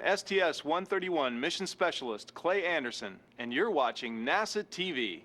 STS-131 Mission Specialist Clay Anderson, and you're watching NASA TV.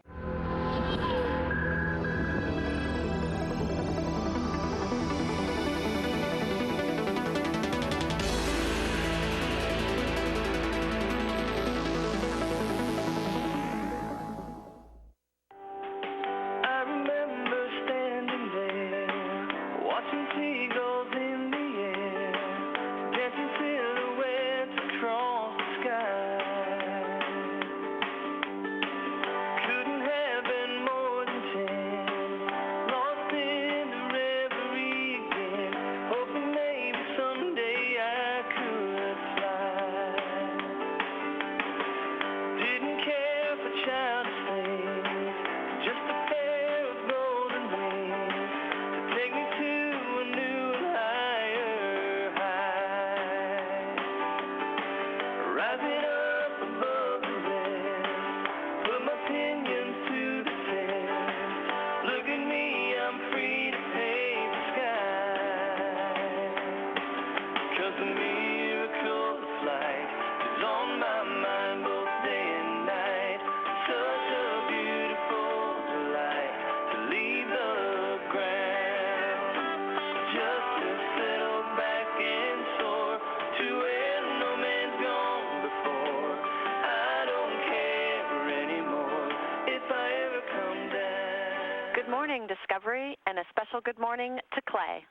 Good morning, Discovery, and a special good morning to Clay.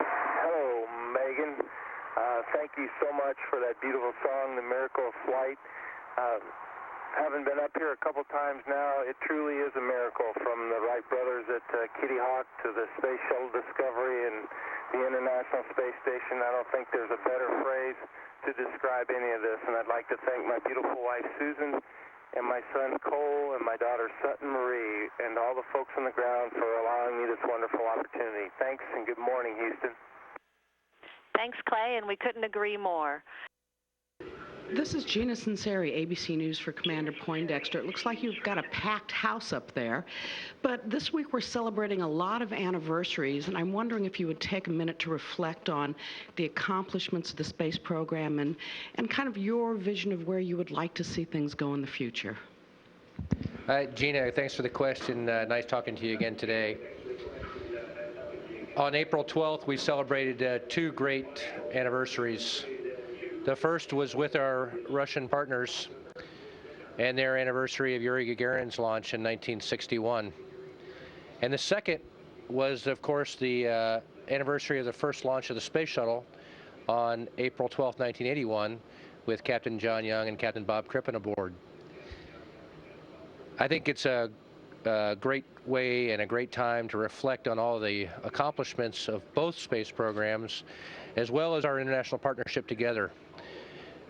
Hello, Megan. Thank you so much for that beautiful song, The Miracle of Flight. Having been up here a couple times now, it truly is a miracle, from the Wright brothers at Kitty Hawk to the Space Shuttle Discovery and the International Space Station. I don't think there's a better phrase to describe any of this, and I'd like to thank my beautiful wife, Susan, and my son Cole, and my daughter Sutton Marie, and all the folks on the ground for allowing me this wonderful opportunity. Thanks, and good morning, Houston. Thanks, Clay, and we couldn't agree more. This is Gina Sinceri, ABC News for Commander Poindexter. It looks like you've got a packed house up there, but this week we're celebrating a lot of anniversaries, and I'm wondering if you would take a minute to reflect on the accomplishments of the space program and kind of your vision of where you would like to see things go in the future. Gina, thanks for the question. Nice talking to you again today. On April 12th, we celebrated two great anniversaries. The first was with our Russian partners and their anniversary of Yuri Gagarin's launch in 1961. And the second was, of course, the anniversary of the first launch of the space shuttle on April 12, 1981, with Captain John Young and Captain Bob Crippen aboard. I think it's a great way and a great time to reflect on all the accomplishments of both space programs, as well as our international partnership together.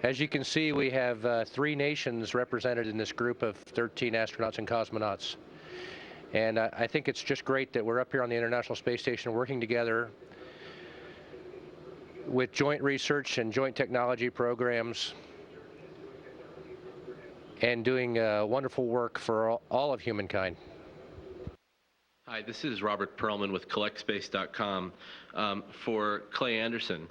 As you can see, we have 3 nations represented in this group of 13 astronauts and cosmonauts. And I think it's just great that we're up here on the International Space Station working together with joint research and joint technology programs and doing wonderful work for all of humankind. Hi, this is Robert Perlman with CollectSpace.com. For Clay Anderson,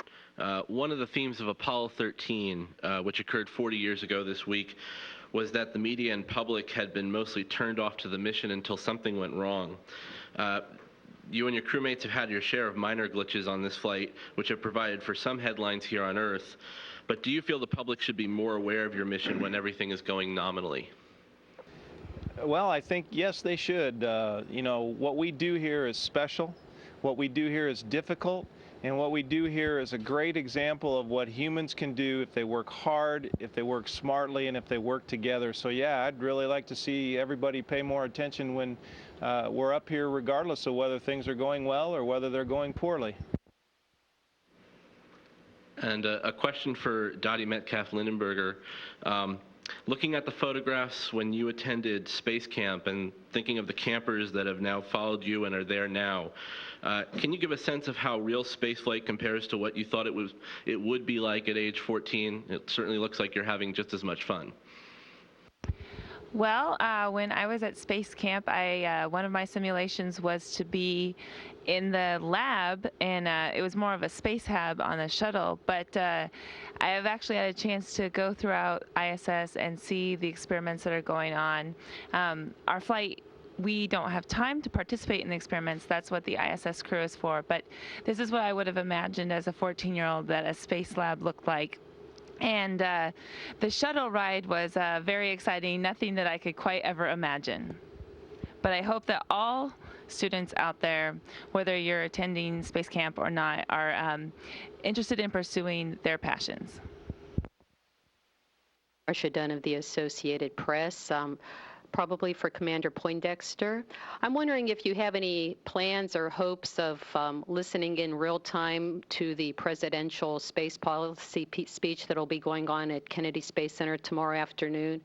one of the themes of Apollo 13, which occurred 40 years ago this week, was that the media and public had been mostly turned off to the mission until something went wrong. You and your crewmates have had your share of minor glitches on this flight, which have provided for some headlines here on Earth. But do you feel the public should be more aware of your mission when everything is going nominally? Well, I think, yes, they should. You know, what we do here is special. What we do here is difficult. And what we do here is a great example of what humans can do if they work hard, if they work smartly, and if they work together. So, yeah, I'd really like to see everybody pay more attention when we're up here, regardless of whether things are going well or whether they're going poorly. And a question for Dottie Metcalf-Lindenberger. Looking at the photographs when you attended Space Camp and thinking of the campers that have now followed you and are there now, can you give a sense of how real spaceflight compares to what you thought it would be like at age 14? It certainly looks like you're having just as much fun. Well, when I was at space camp, one of my simulations was to be in the lab, and it was more of a space hab on the shuttle. But I have actually had a chance to go throughout ISS and see the experiments that are going on. Our flight, we don't have time to participate in the experiments. That's what the ISS crew is for. But this is what I would have imagined as a 14-year-old that a space lab looked like. And the shuttle ride was very exciting, nothing that I could quite ever imagine. But I hope that all students out there, whether you're attending space camp or not, are interested in pursuing their passions. Marcia Dunn of the Associated Press. Probably for Commander Poindexter. I'm wondering if you have any plans or hopes of listening in real time to the presidential space policy speech that will be going on at Kennedy Space Center tomorrow afternoon.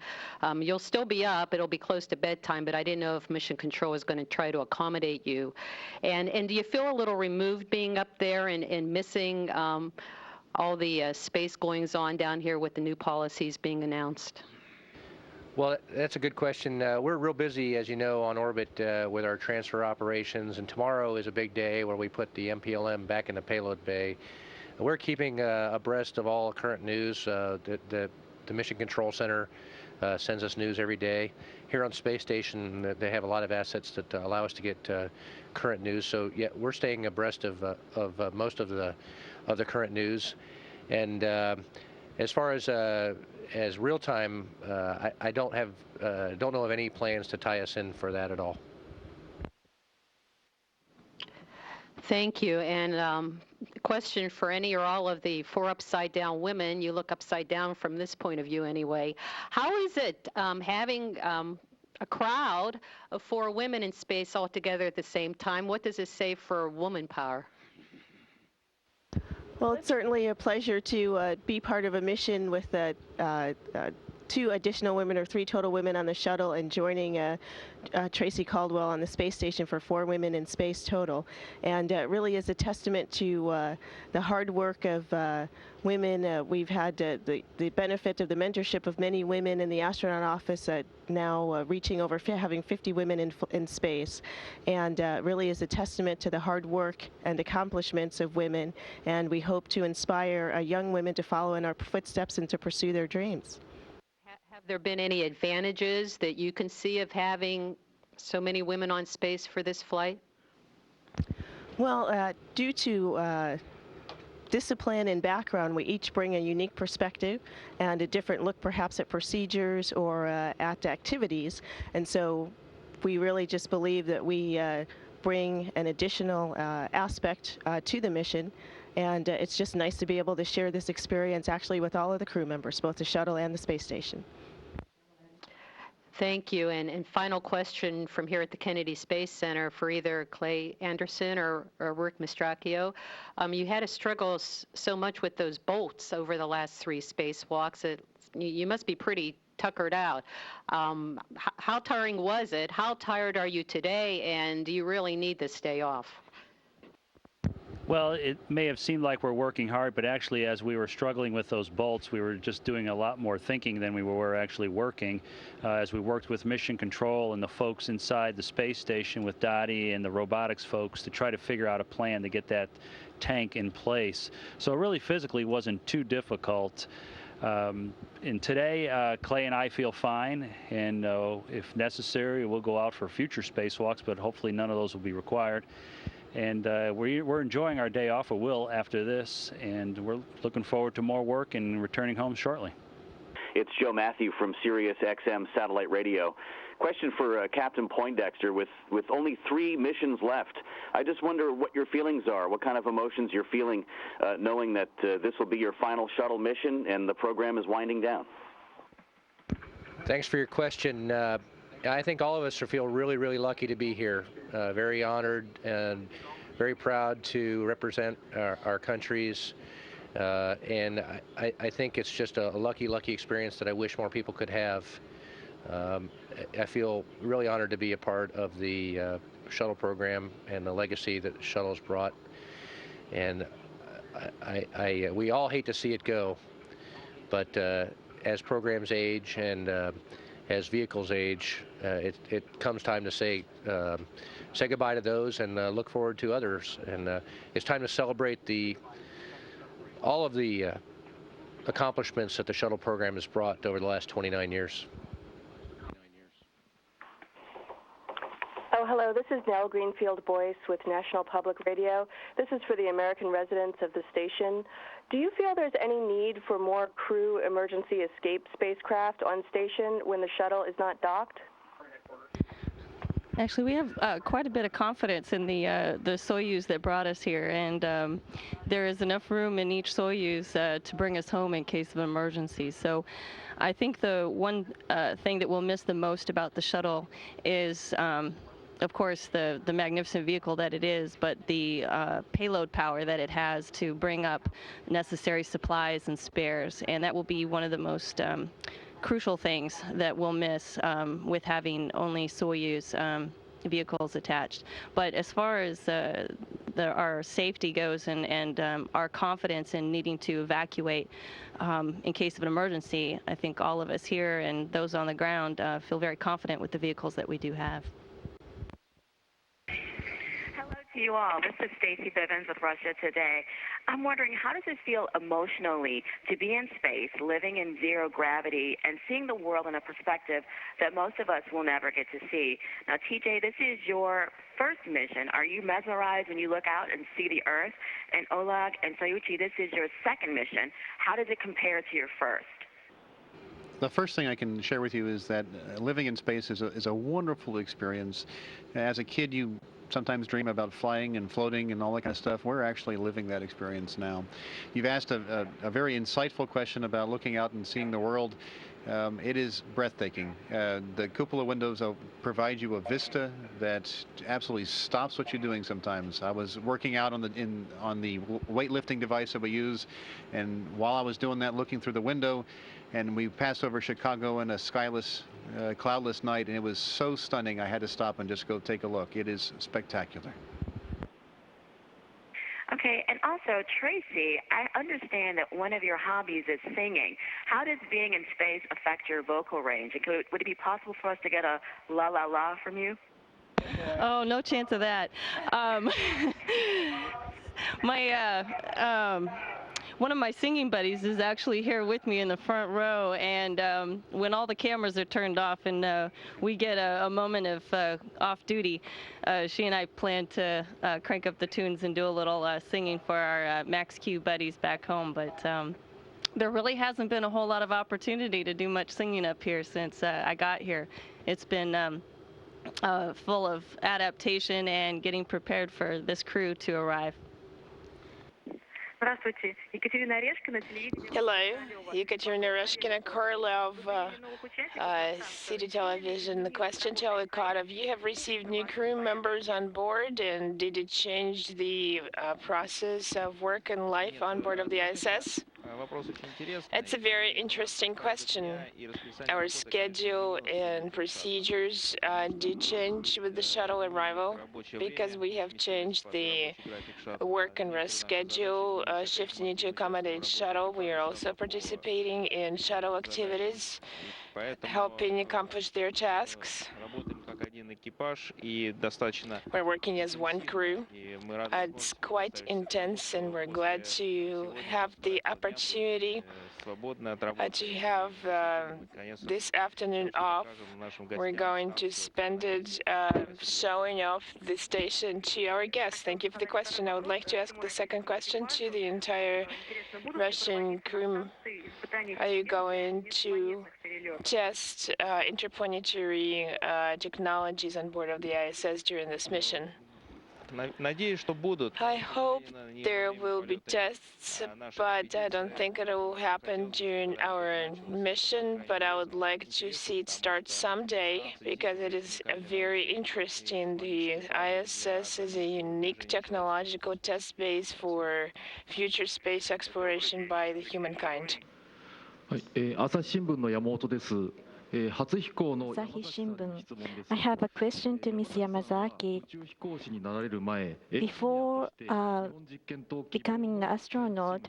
You'll still be up. It'll be close to bedtime, but I didn't know if Mission Control is going to try to accommodate you. And do you feel a little removed being up there and missing all the space goings on down here with the new policies being announced? Well, that's a good question. We're real busy, as you know, on orbit with our transfer operations, and tomorrow is a big day where we put the MPLM back in the payload bay. We're keeping abreast of all current news. The Mission Control Center sends us news every day. Here on Space Station, they have a lot of assets that allow us to get current news. So, yeah, we're staying abreast of most of the current news. And as far as real time, I don't know of any plans to tie us in for that at all. Thank you. And question for any or all of the 4 upside down women. You look upside down from this point of view anyway. How is it having a crowd of 4 women in space all together at the same time? What does this say for woman power? Well, it's certainly a pleasure to be part of a mission with 2 additional women, or 3 total women on the shuttle, and joining Tracy Caldwell on the space station for 4 women in space total. And it really is a testament to the hard work of women. We've had the benefit of the mentorship of many women in the astronaut office, now reaching over having 50 women in space, and really is a testament to the hard work and accomplishments of women. And we hope to inspire young women to follow in our footsteps and to pursue their dreams. Have there been any advantages that you can see of having so many women on space for this flight? Well, due to discipline and background, we each bring a unique perspective and a different look perhaps at procedures or at activities. And so we really just believe that we bring an additional aspect to the mission. And it's just nice to be able to share this experience actually with all of the crew members, both the shuttle and the space station. Thank you. And final question from here at the Kennedy Space Center for either Clay Anderson or Rick Mastracchio. You had to struggle so much with those bolts over the last 3 spacewalks. You must be pretty tuckered out. How tiring was it? How tired are you today? And do you really need this day off? Well, it may have seemed like we're working hard, but actually as we were struggling with those bolts, we were just doing a lot more thinking than we were actually working. As we worked with Mission Control and the folks inside the space station with Dottie and the robotics folks to try to figure out a plan to get that tank in place. So it really physically wasn't too difficult. And today, Clay and I feel fine, and if necessary, we'll go out for future spacewalks, but hopefully none of those will be required. And we're enjoying our day off, or will, after this, and we're looking forward to more work and returning home shortly. It's Joe Matthew from Sirius XM Satellite Radio. Question for Captain Poindexter. With only 3 missions left, I just wonder what your feelings are, what kind of emotions you're feeling knowing that this will be your final shuttle mission and the program is winding down. Thanks for your question. I think all of us feel really, really lucky to be here. Very honored and very proud to represent our countries. And I think it's just a lucky experience that I wish more people could have. I feel really honored to be a part of the shuttle program and the legacy that the shuttle has brought. And we all hate to see it go, but as programs age and as vehicles age, it comes time to say goodbye to those and look forward to others. And it's time to celebrate all of the accomplishments that the shuttle program has brought over the last 29 years. Oh, hello. This is Nell Greenfield Boyce with National Public Radio. This is for the American residents of the station. Do you feel there's any need for more crew emergency escape spacecraft on station when the shuttle is not docked? Actually, we have quite a bit of confidence in the Soyuz that brought us here, and there is enough room in each Soyuz to bring us home in case of an emergency. So I think the one thing that we'll miss the most about the shuttle is, of course, the magnificent vehicle that it is, but the payload power that it has to bring up necessary supplies and spares, and that will be one of the most crucial things that we'll miss with having only Soyuz vehicles attached. But as far as our safety goes and our confidence in needing to evacuate in case of an emergency, I think all of us here and those on the ground feel very confident with the vehicles that we do have. To you all. This is Stacy Bivens with Russia Today. I'm wondering, how does it feel emotionally to be in space, living in zero gravity, and seeing the world in a perspective that most of us will never get to see? Now, TJ, this is your first mission. Are you mesmerized when you look out and see the Earth? And Oleg and Sayuchi, this is your second mission. How does it compare to your first? The first thing I can share with you is that living in space is a wonderful experience. As a kid, you sometimes dream about flying and floating and all that kind of stuff. We're actually living that experience now. You've asked a very insightful question about looking out and seeing the world. It is breathtaking. The cupola windows provide you a vista that absolutely stops what you're doing sometimes. I was working out on the weightlifting device that we use, and while I was doing that, looking through the window, and we passed over Chicago in a skyless, cloudless night, and it was so stunning I had to stop and just go take a look. It is spectacular. Okay, and also, Tracy, I understand that one of your hobbies is singing. How does being in space affect your vocal range? Would it be possible for us to get a la la la from you? Oh, no chance of that. One of my singing buddies is actually here with me in the front row, and when all the cameras are turned off and we get a moment of off-duty, she and I plan to crank up the tunes and do a little singing for our Max Q buddies back home. But there really hasn't been a whole lot of opportunity to do much singing up here since I got here. It's been full of adaptation and getting prepared for this crew to arrive. Hello, Ekaterina Reshkina Korolov, City Television. The question to Olikotov, you have received new crew members on board, and did it change the process of work and life on board of the ISS? It's a very interesting question. Our schedule and procedures did change with the shuttle arrival because we have changed the work and rest schedule, shifting it to accommodate shuttle. We are also participating in shuttle activities, helping accomplish their tasks. We're working as one crew. It's quite intense, and we're glad to have the opportunity to have this afternoon off. We're going to spend it showing off the station to our guests. Thank you for the question. I would like to ask the second question to the entire Russian crew. Are you going to test interplanetary technologies on board of the ISS during this mission? I hope there will be tests, but I don't think it will happen during our mission, but I would like to see it start someday because it is very interesting. The ISS is a unique technological test base for future space exploration by the humankind. 朝日新聞の山本です。Asahi Shimbun. I have a question to Ms. Yamazaki. Before becoming an astronaut,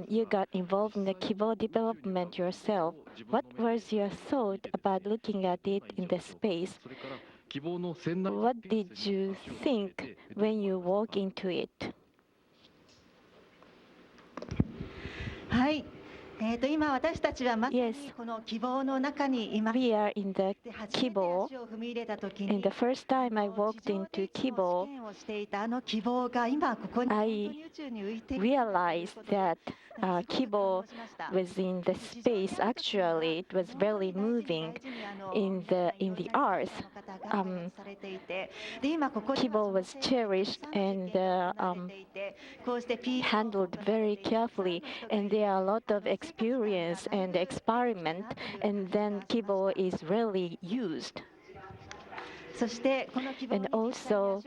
you got involved in the Kibo development yourself. What was your thought about looking at it in the space? What did you think when you walk into it? はい。今私たちはまさにこの希望の中にいます。We are in the Kibo, and the first time I walked into Kibo, I realized that Kibo was in the space. Actually, it was really moving in the Earth. Kibo was cherished and handled very carefully, and there are a lot of experience and experiment, and then Kibo is really used. And also,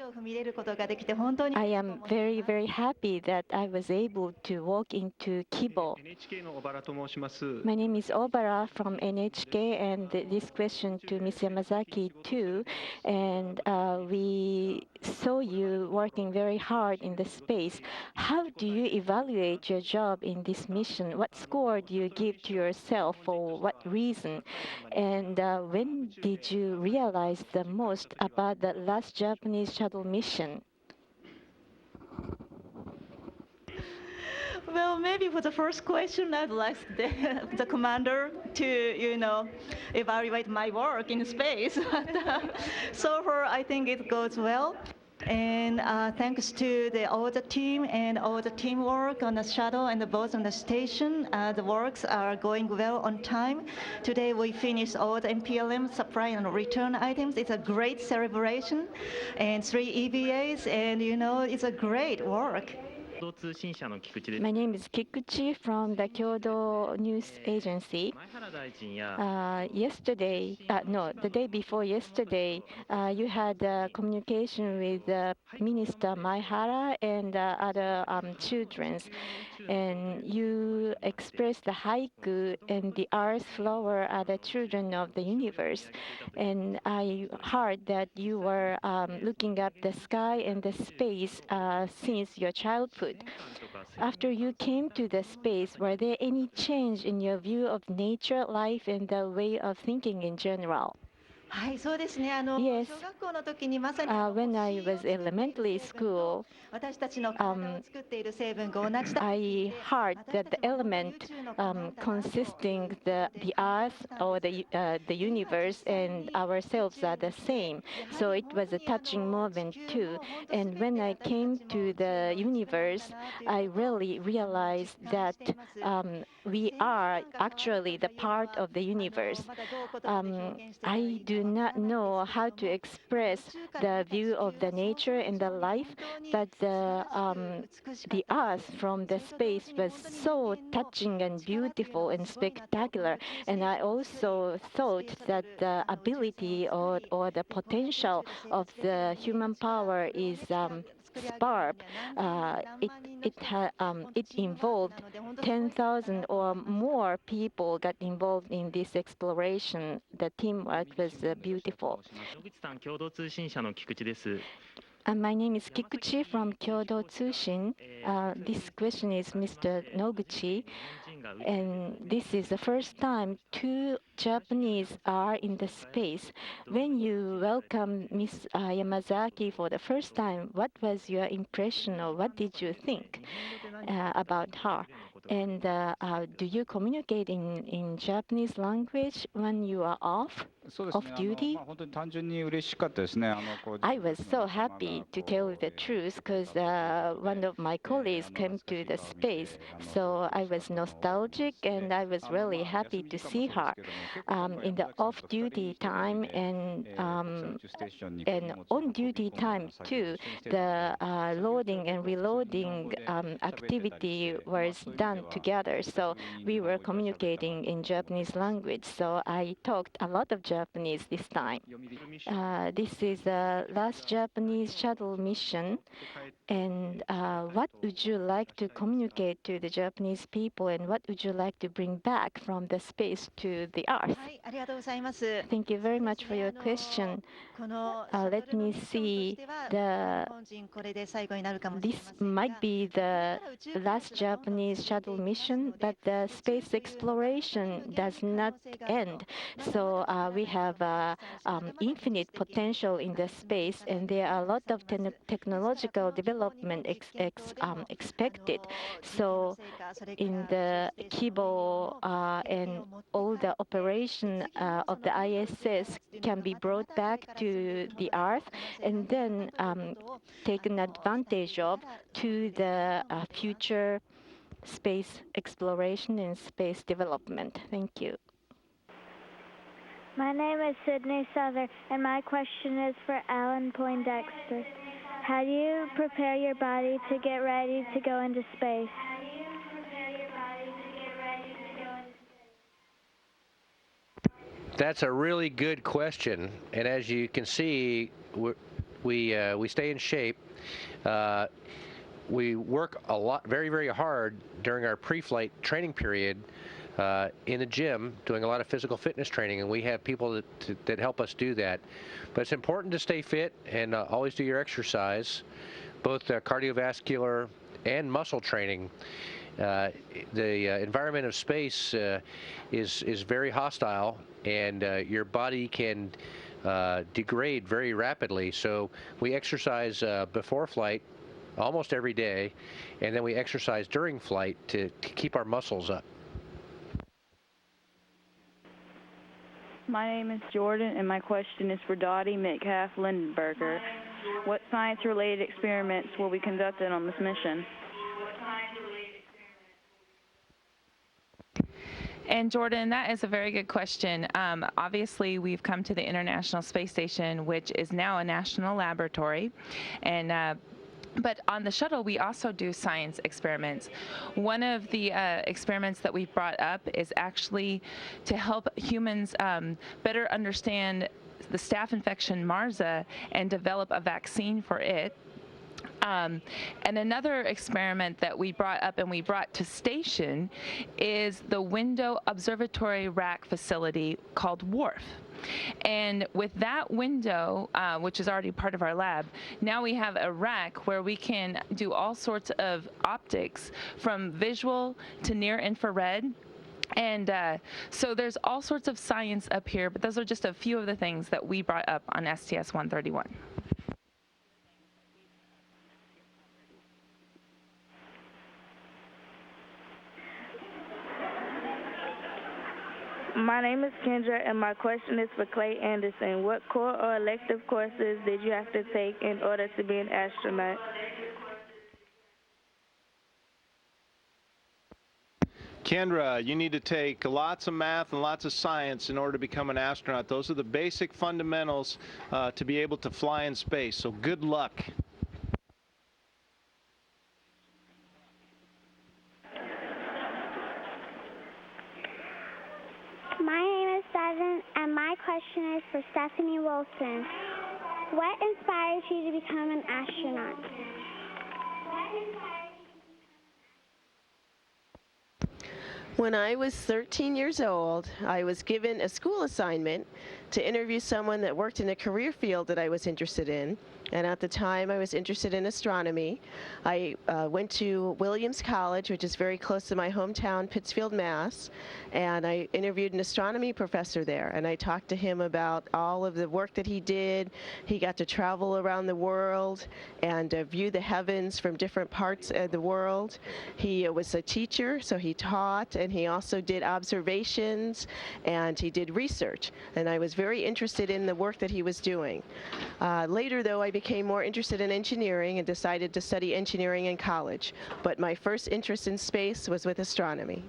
I am very, very happy that I was able to walk into Kibo. My name is Obara from NHK, and this question to Ms. Yamazaki too. And we saw you working very hard in the space. How do you evaluate your job in this mission? What score do you give to yourself? For what reason? And when did you realize the most about the last Japanese shuttle mission? Well, maybe for the first question, I'd like the commander to, evaluate my work in space. So far, I think it goes well. And thanks to all the team and all the teamwork on the shuttle and both on the station, the works are going well on time. Today we finished all the MPLM supply and return items. It's a great celebration, and 3 EVAs, and it's a great work. My name is Kikuchi from the Kyodo News Agency. The day before yesterday, you had communication with Minister Maihara and other children, and you expressed the haiku and the earth flower are the children of the universe. And I heard that you were looking up the sky and the space since your childhood. After you came to the space, were there any change in your view of nature, life, and the way of thinking in general? Yes. When I was elementary school, I heard that the element consisting the earth or the universe and ourselves are the same. So it was a touching moment too. And when I came to the universe, I really realized that we are actually the part of the universe. I do not know how to express the view of the nature and the life, but the earth from the space was so touching and beautiful and spectacular. And I also thought that the ability or the potential of the human power is superb. It involved 10,000 or more people got involved in this exploration. The teamwork was beautiful. My name is Kikuchi from Kyodo Tsushin. This question is Mr. Noguchi. And this is the first time 2 Japanese are in the space. When you welcomed Ms. Yamazaki for the first time, what was your impression or what did you think about her? And do you communicate in Japanese language when you are off duty? I was so happy, to tell you the truth, because one of my colleagues came to the space, so I was nostalgic and I was really happy to see her. In the off-duty time and on-duty time too, the loading and reloading activity was done together, so we were communicating in Japanese language, so I talked a lot of Japanese this time. This is the last Japanese shuttle mission, and what would you like to communicate to the Japanese people, and what would you like to bring back from the space to the Earth? Thank you very much for your question. Let me see. This might be the last Japanese shuttle mission, but the space exploration does not end. So we have infinite potential in the space, and there are a lot of technological development expected. So in the Kibo and all the operation of the ISS can be brought back to the Earth and then taken advantage of to the future space exploration and space development. Thank you. My name is Sydney Souther, and my question is for Alan Poindexter. How do you prepare your body to get ready to go into space? That's a really good question, and as you can see, we stay in shape. We work a lot, very, very hard during our pre-flight training period in the gym, doing a lot of physical fitness training, and we have people that help us do that. But it's important to stay fit and always do your exercise, both cardiovascular and muscle training. The environment of space is very hostile, and your body can degrade very rapidly. So we exercise before flight almost every day, and then we exercise during flight to keep our muscles up. My name is Jordan, and my question is for Dottie Metcalf Lindenberger. What science-related experiments will be conducted on this mission? And Jordan, that is a very good question. Obviously, we've come to the International Space Station, which is now a national laboratory, and but on the shuttle, we also do science experiments. One of the experiments that we've brought up is actually to help humans better understand the staph infection MRSA and develop a vaccine for it. And another experiment that we brought up and we brought to station is the Window Observatory Rack facility called WRF. And with that window, which is already part of our lab, now we have a rack where we can do all sorts of optics from visual to near infrared. And so there's all sorts of science up here, but those are just a few of the things that we brought up on STS-131. My name is Kendra, and my question is for Clay Anderson. What core or elective courses did you have to take in order to be an astronaut? Kendra, you need to take lots of math and lots of science in order to become an astronaut. Those are the basic fundamentals to be able to fly in space, so good luck. My name is Seven, and my question is for Stephanie Wilson. What inspired you to become an astronaut? When I was 13 years old, I was given a school assignment to interview someone that worked in a career field that I was interested in. And at the time, I was interested in astronomy. I went to Williams College, which is very close to my hometown, Pittsfield, Mass. And I interviewed an astronomy professor there. And I talked to him about all of the work that he did. He got to travel around the world and view the heavens from different parts of the world. He was a teacher, so he taught, and he also did observations, and he did research. And I was very interested in the work that he was doing. Later, though, I became more interested in engineering and decided to study engineering in college. But my first interest in space was with astronomy.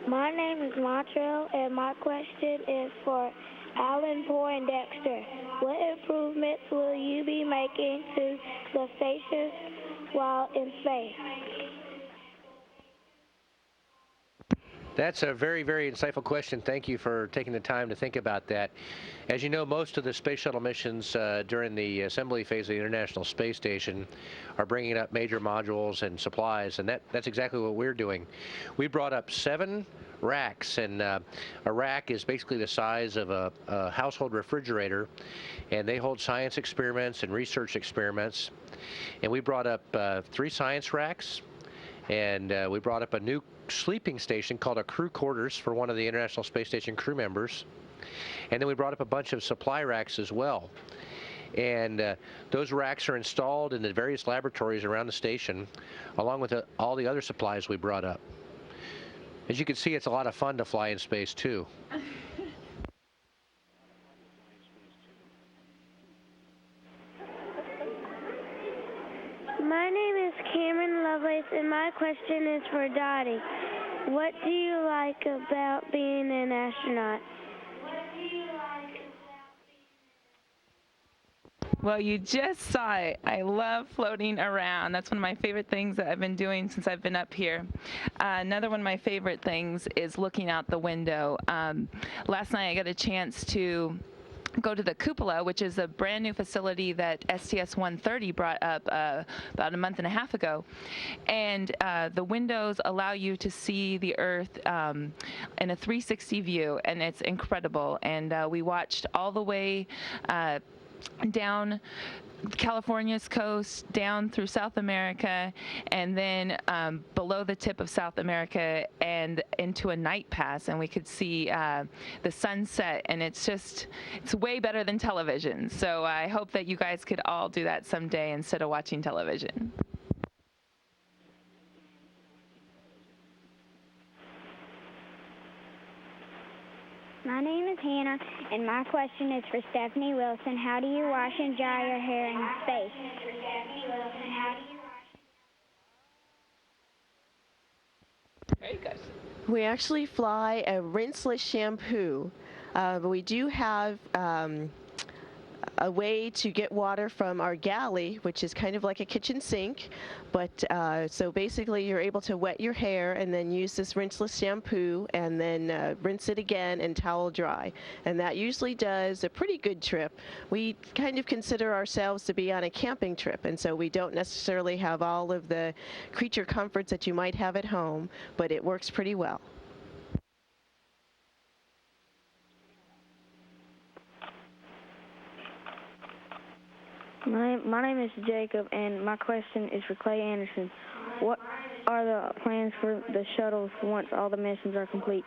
My name is Montreal, and my question is for Alan Poindexter. What improvements will you be making to the station while in space? That's a very, very insightful question. Thank you for taking the time to think about that. As you know, most of the space shuttle missions during the assembly phase of the International Space Station are bringing up major modules and supplies, and that's exactly what we're doing. We brought up 7 racks, and a rack is basically the size of a household refrigerator, and they hold science experiments and research experiments. And we brought up 3 science racks, and we brought up a new sleeping station called a crew quarters for one of the International Space Station crew members. And then we brought up a bunch of supply racks as well. And those racks are installed in the various laboratories around the station, along with all the other supplies we brought up. As you can see, it's a lot of fun to fly in space, too. My name is Cameron Lovelace, and my question is for Dottie. What do you like about being an astronaut? Well, you just saw it. I love floating around. That's one of my favorite things that I've been doing since I've been up here. Another one of my favorite things is looking out the window. Last night I got a chance to go to the cupola, which is a brand new facility that STS-130 brought up about a month and a half ago. And the windows allow you to see the Earth in a 360 view, and it's incredible. And we watched all the way down California's coast, down through South America, and then below the tip of South America and into a night pass, and we could see the sunset, and it's way better than television. So I hope that you guys could all do that someday instead of watching television. My name is Hannah, and my question is for Stephanie Wilson. How do you wash and dry your hair in space? Very good. We actually fly a rinseless shampoo. We do have a way to get water from our galley, which is kind of like a kitchen sink. But so basically you're able to wet your hair and then use this rinseless shampoo and then rinse it again and towel dry. And that usually does a pretty good trip. We kind of consider ourselves to be on a camping trip, and so we don't necessarily have all of the creature comforts that you might have at home, but it works pretty well. My name is Jacob, and my question is for Clay Anderson. What are the plans for the shuttles once all the missions are complete?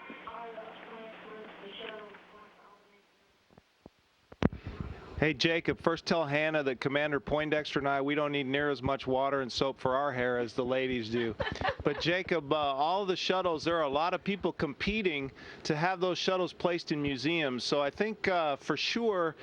Hey, Jacob, first tell Hannah that Commander Poindexter and I, we don't need near as much water and soap for our hair as the ladies do. But, Jacob, all the shuttles, there are a lot of people competing to have those shuttles placed in museums. So I think for sure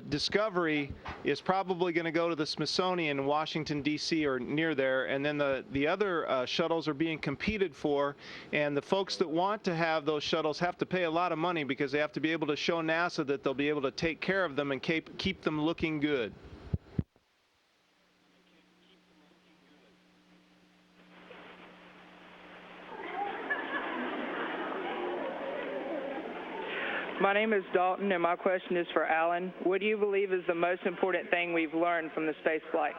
Discovery is probably going to go to the Smithsonian in Washington, D.C. or near there, and then the other shuttles are being competed for, and the folks that want to have those shuttles have to pay a lot of money because they have to be able to show NASA that they'll be able to take care of them and keep them looking good. My name is Dalton, and my question is for Alan. What do you believe is the most important thing we've learned from the space flight?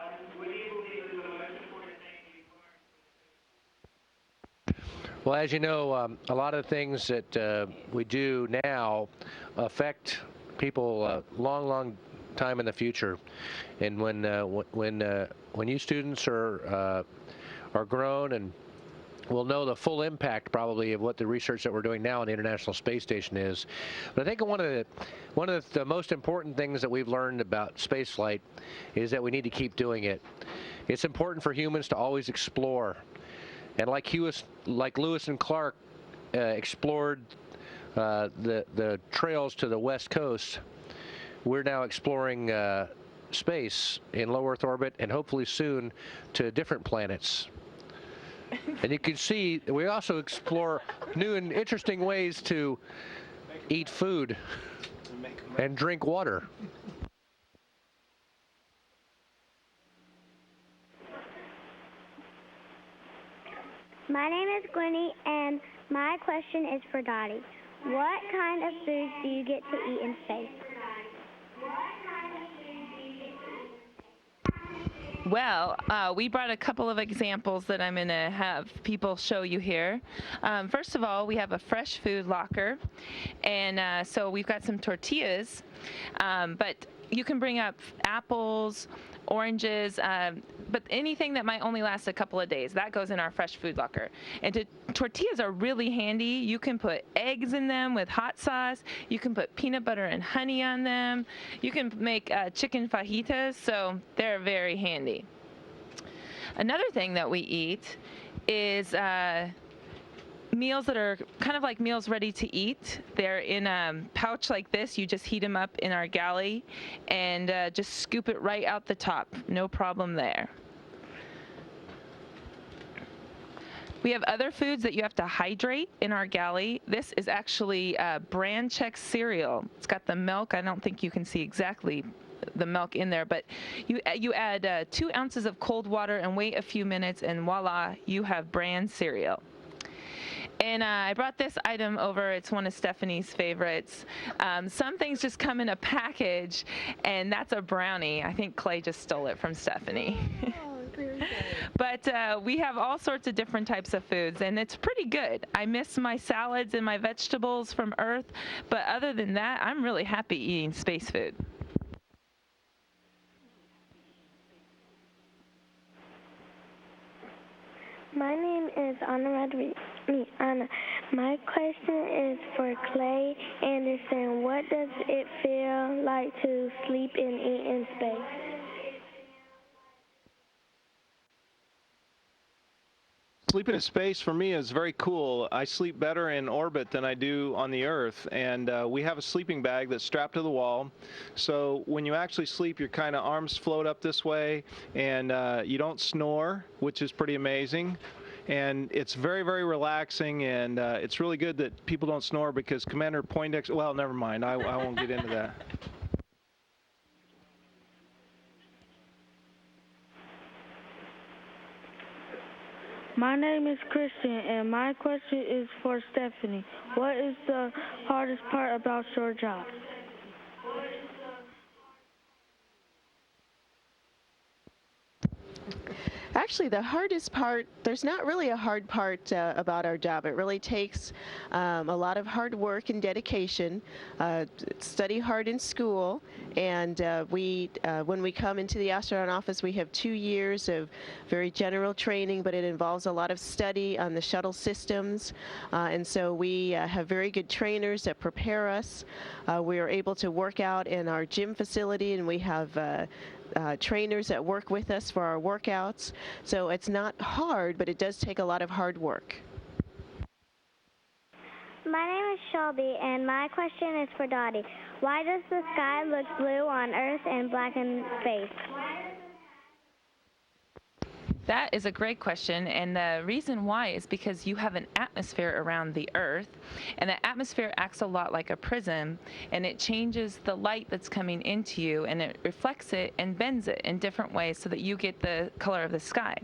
Well, as you know, a lot of things that we do now affect people a long time in the future. And when you students are grown and we'll know the full impact probably of what the research that we're doing now on the International Space Station is. But I think one of the most important things that we've learned about spaceflight is that we need to keep doing it. It's important for humans to always explore. And like Lewis and Clark explored the trails to the West Coast, we're now exploring space in low Earth orbit and hopefully soon to different planets. And you can see we also explore new and interesting ways to eat food and drink water. My name is Gwenny, and My question is for Dottie. What kind of foods do you get to eat in space? Well, we brought a couple of examples that I'm going to have people show you here. First of all, we have a fresh food locker, and so we've got some tortillas, but you can bring up apples, oranges, but anything that might only last a couple of days, that goes in our fresh food locker. And tortillas are really handy. You can put eggs in them with hot sauce. You can put peanut butter and honey on them. You can make chicken fajitas, so they're very handy. Another thing that we eat is meals that are kind of like meals ready to eat. They're in a pouch like this. You just heat them up in our galley and just scoop it right out the top. No problem there. We have other foods that you have to hydrate in our galley. This is actually brand check cereal. It's got the milk. I don't think you can see exactly the milk in there, but you add 2 ounces of cold water and wait a few minutes, and voila, you have brand cereal. And I brought this item over. It's one of Stephanie's favorites. Some things just come in a package, and that's a brownie. I think Clay just stole it from Stephanie. But we have all sorts of different types of foods, and it's pretty good. I miss my salads and my vegetables from Earth, but other than that, I'm really happy eating space food. My name is Anna. My question is for Clay Anderson. What does it feel like to sleep and eat in space? Sleeping in space for me is very cool. I sleep better in orbit than I do on the Earth, and we have a sleeping bag that's strapped to the wall. So when you actually sleep, your kind of arms float up this way, and you don't snore, which is pretty amazing. And it's very, very relaxing, and it's really good that people don't snore because Commander Poindexter, well, never mind. I won't get into that. My name is Christian, and my question is for Stephanie. What is the hardest part about your job? Actually, the hardest part, there's not really a hard part about our job. It really takes a lot of hard work and dedication, study hard in school, and when we come into the astronaut office, we have 2 years of very general training, but it involves a lot of study on the shuttle systems, and so we have very good trainers that prepare us. We are able to work out in our gym facility, and we have trainers that work with us for our workouts. So it's not hard, but it does take a lot of hard work. My name is Shelby, and my question is for Dottie. Why does the sky look blue on Earth and black in space? That is a great question, and the reason why is because you have an atmosphere around the Earth, and the atmosphere acts a lot like a prism, and it changes the light that's coming into you, and it reflects it and bends it in different ways so that you get the color of the sky.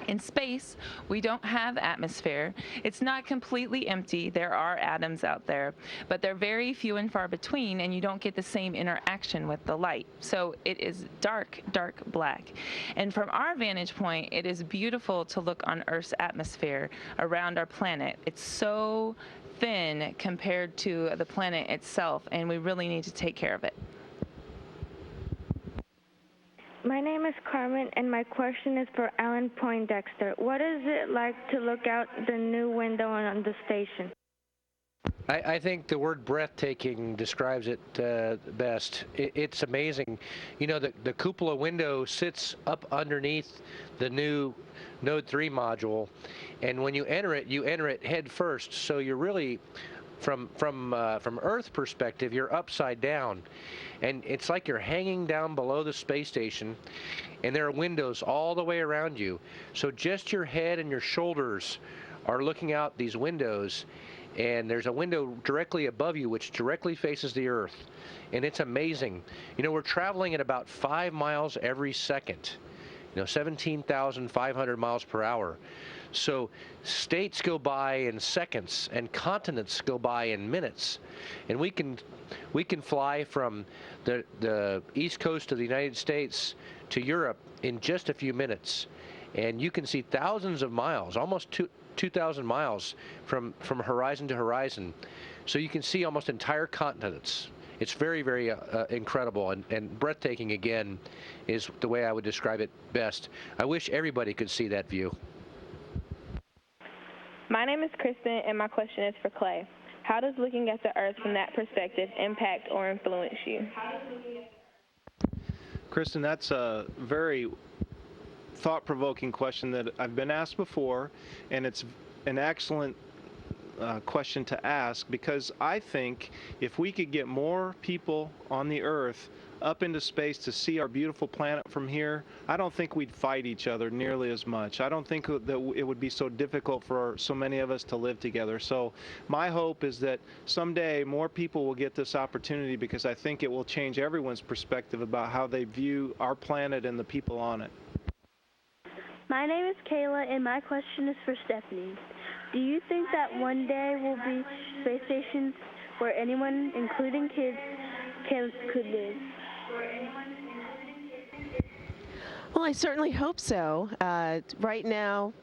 In space, we don't have atmosphere. It's not completely empty. There are atoms out there, but they're very few and far between, and you don't get the same interaction with the light. So it is dark, dark black. And from our vantage point, it is beautiful to look on Earth's atmosphere around our planet. It's so thin compared to the planet itself, and we really need to take care of it. My name is Carmen, and my question is for Alan Poindexter. What is it like to look out the new window on the station? I think the word breathtaking describes it best. It's amazing. You know, the cupola window sits up underneath the new Node 3 module, and when you enter it head first. So you're really, from Earth perspective, you're upside down, and it's like you're hanging down below the space station, and there are windows all the way around you. So just your head and your shoulders are looking out these windows, and there's a window directly above you which directly faces the Earth, and it's amazing. You know, we're traveling at about 5 miles every second, 17,500 miles per hour. So states go by in seconds and continents go by in minutes. And we can fly from the east coast of the United States to Europe in just a few minutes. And you can see thousands of miles, almost 2,000 miles from horizon to horizon. So you can see almost entire continents. It's very, very incredible and breathtaking, again, is the way I would describe it best. I wish everybody could see that view. My name is Kristen, and my question is for Clay. How does looking at the Earth from that perspective impact or influence you? Kristen, that's a very thought-provoking question that I've been asked before, and it's an excellent question to ask, because I think if we could get more people on the Earth up into space to see our beautiful planet from here, I don't think we'd fight each other nearly as much. I don't think that it would be so difficult for so many of us to live together. So my hope is that someday more people will get this opportunity, because I think it will change everyone's perspective about how they view our planet and the people on it. My name is Kayla, and my question is for Stephanie. Do you think that one day will be space stations where anyone, including kids, could live? Well, I certainly hope so. Right now,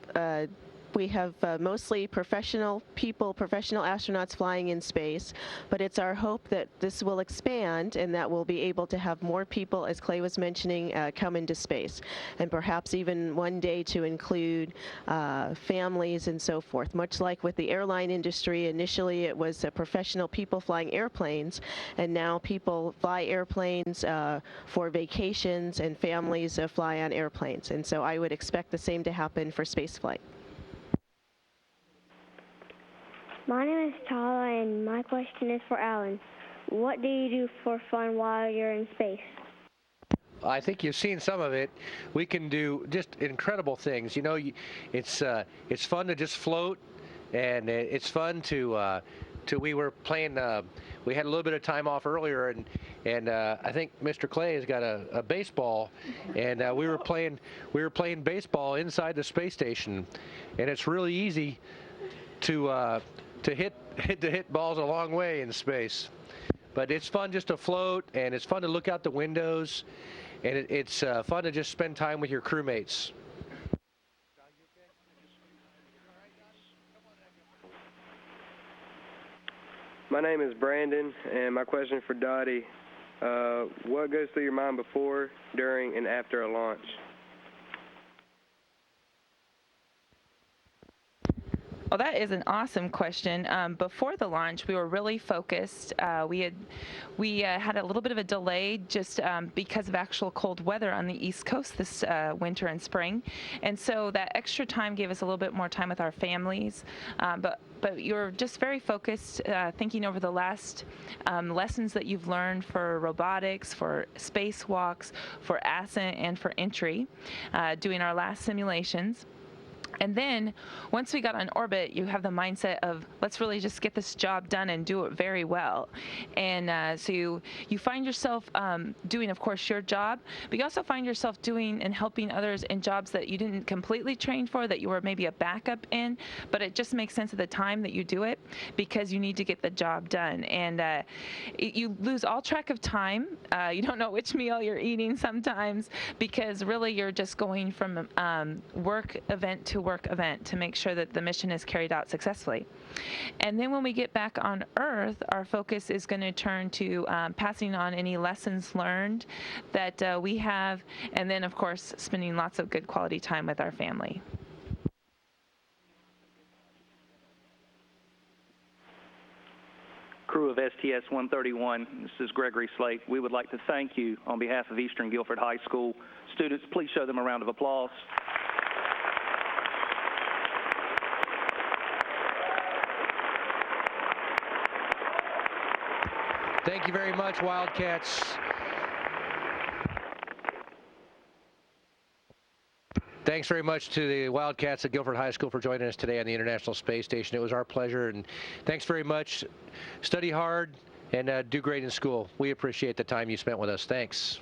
we have mostly professional people, professional astronauts flying in space, but it's our hope that this will expand and that we'll be able to have more people, as Clay was mentioning, come into space, and perhaps even one day to include families and so forth. Much like with the airline industry, initially it was professional people flying airplanes, and now people fly airplanes for vacations, and families fly on airplanes. And so I would expect the same to happen for spaceflight. My name is Tala, and my question is for Alan. What do you do for fun while you're in space? I think you've seen some of it. We can do just incredible things. You know, it's fun to just float, and it's fun to we were playing. We had a little bit of time off earlier, and I think Mr. Clay has got a baseball, and we were playing baseball inside the space station, and it's really easy to hit balls a long way in space. But it's fun just to float, and it's fun to look out the windows, and it's fun to just spend time with your crewmates. My name is Brandon, and my question for Dottie, what goes through your mind before, during, and after a launch? Well, that is an awesome question. Before the launch, we were really focused. We had a little bit of a delay just because of actual cold weather on the East Coast this winter and spring, and so that extra time gave us a little bit more time with our families. But you're just very focused, thinking over the last lessons that you've learned for robotics, for spacewalks, for ascent, and for entry, doing our last simulations. And then once we got on orbit, you have the mindset of, let's really just get this job done and do it very well. And so you find yourself doing, of course, your job, but you also find yourself doing and helping others in jobs that you didn't completely train for, that you were maybe a backup in, but it just makes sense at the time that you do it because you need to get the job done. And you lose all track of time. You don't know which meal you're eating sometimes, because really you're just going from work event to work event to make sure that the mission is carried out successfully. And then when we get back on Earth, our focus is going to turn to passing on any lessons learned that we have, and then of course spending lots of good quality time with our family. Crew of STS-131, this is Gregory Slate. We would like to thank you on behalf of Eastern Guilford High School. Students, please show them a round of applause. Thank you very much, Wildcats. Thanks very much to the Wildcats at Guilford High School for joining us today on the International Space Station. It was our pleasure, and thanks very much. Study hard and do great in school. We appreciate the time you spent with us. Thanks.